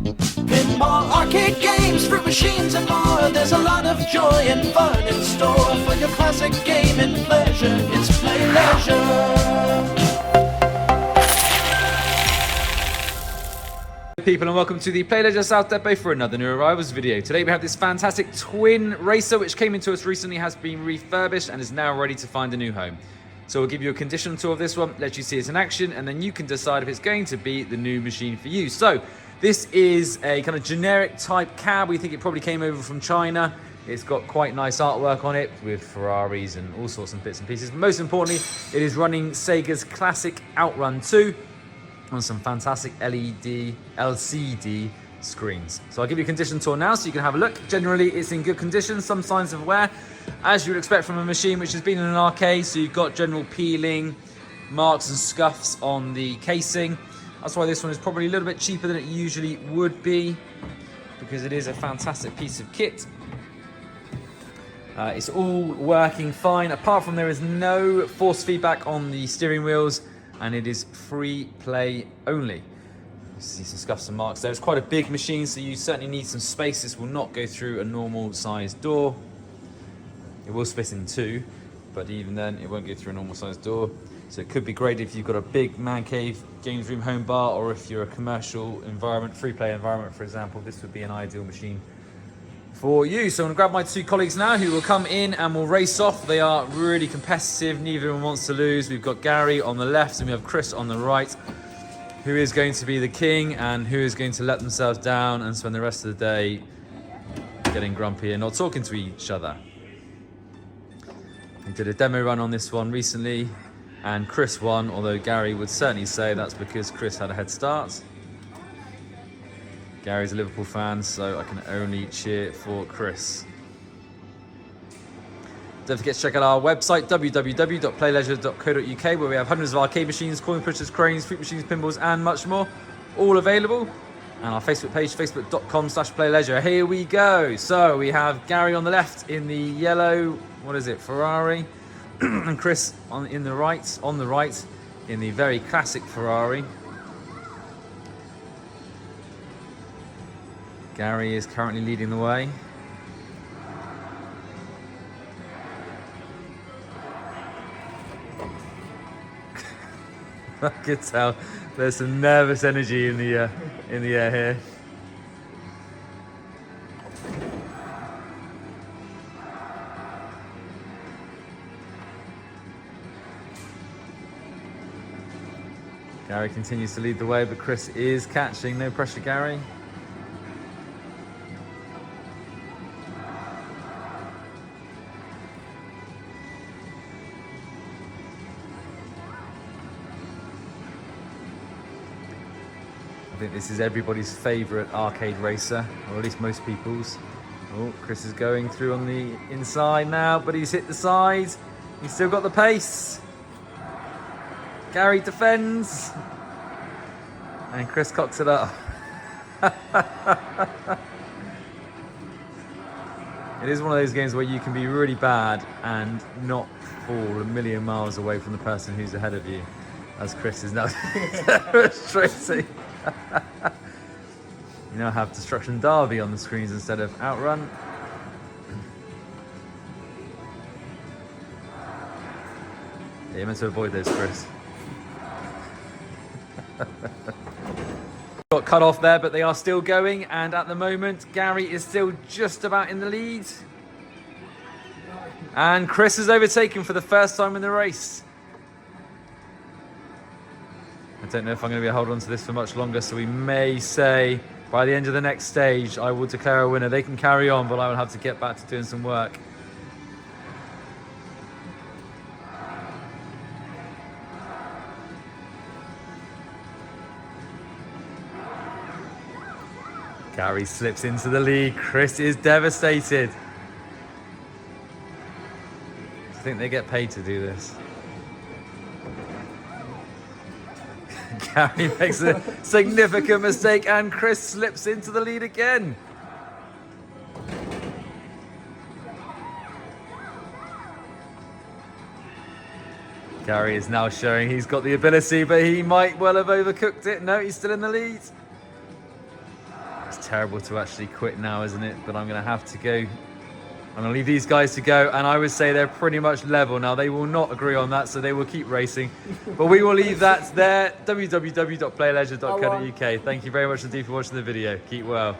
Pinball, arcade games, fruit machines and more. There's a lot of joy and fun in store for your classic gaming pleasure. It's Play Leisure. People, and welcome to the Play Leisure South Depot for another new arrivals video. Today we have this fantastic twin racer which came into us recently, has been refurbished and is now ready to find a new home. So we'll give you a condition tour of this one, let you see it in action, and then you can decide if it's going to be the new machine for you. So this is a kind of generic type cab. We think it probably came over from China. It's got quite nice artwork on it with Ferraris and all sorts of bits and pieces. But most importantly, it is running Sega's classic Outrun 2 on some fantastic LCD screens. So I'll give you a condition tour now so you can have a look. Generally, it's in good condition, some signs of wear, as you would expect from a machine which has been in an arcade. So you've got general peeling, marks and scuffs on the casing. That's why this one is probably a little bit cheaper than it usually would be, because it is a fantastic piece of kit. It's all working fine, apart from there is no force feedback on the steering wheels, and it is free play only. You see some scuffs and marks there. It's quite a big machine, so you certainly need some space. This will not go through a normal sized door. It will split in two, but even then it won't go through a normal sized door. So it could be great if you've got a big man cave, games room, home bar, or if you're a commercial environment, free play environment, for example. This would be an ideal machine for you. So I'm gonna grab my two colleagues now who will come in and we'll race off. They are really competitive, neither of them wants to lose. We've got Gary on the left and we have Chris on the right, who is going to be the king and who is going to let themselves down and spend the rest of the day getting grumpy and not talking to each other. We did a demo run on this one recently and Chris won, although Gary would certainly say that's because Chris had a head start. Gary's a Liverpool fan, so I can only cheer for Chris. Don't forget to check out our website, www.playleisure.co.uk, where we have hundreds of arcade machines, coin pushers, cranes, fruit machines, pinballs, and much more, all available. And our Facebook page, facebook.com/playleisure. Here we go. So we have Gary on the left in the yellow, what is it, Ferrari, and Chris on the right in the very classic Ferrari. Gary is currently leading the way. I can tell there's some nervous energy in the air here. Gary continues to lead the way, but Chris is catching. No pressure, Gary. I think this is everybody's favourite arcade racer, or at least most people's. Oh, Chris is going through on the inside now, but he's hit the side. He's still got the pace. Gary defends. And Chris cocks it up. It is one of those games where you can be really bad and not fall a million miles away from the person who's ahead of you, as Chris is now demonstrating. You now have Destruction Derby on the screens instead of Outrun. Yeah, you're meant to avoid those, Chris. Got cut off there, but they are still going, and at the moment Gary is still just about in the lead. And Chris is overtaken for the first time in the race. I don't know if I'm going to be able to hold on to this for much longer, so we may say by the end of the next stage I will declare a winner. They can carry on, but I will have to get back to doing some work. Gary slips into the lead. Chris is devastated. I think they get paid to do this. Gary makes a significant mistake and Chris slips into the lead again. Gary is now showing he's got the ability, but he might well have overcooked it. No, he's still in the lead. It's terrible to actually quit now, isn't it? But I'm going to have to go. I'm going to leave these guys to go, and I would say they're pretty much level. Now, they will not agree on that, so they will keep racing. But we will leave that there. www.playleisure.co.uk. Thank you very much indeed for watching the video. Keep well.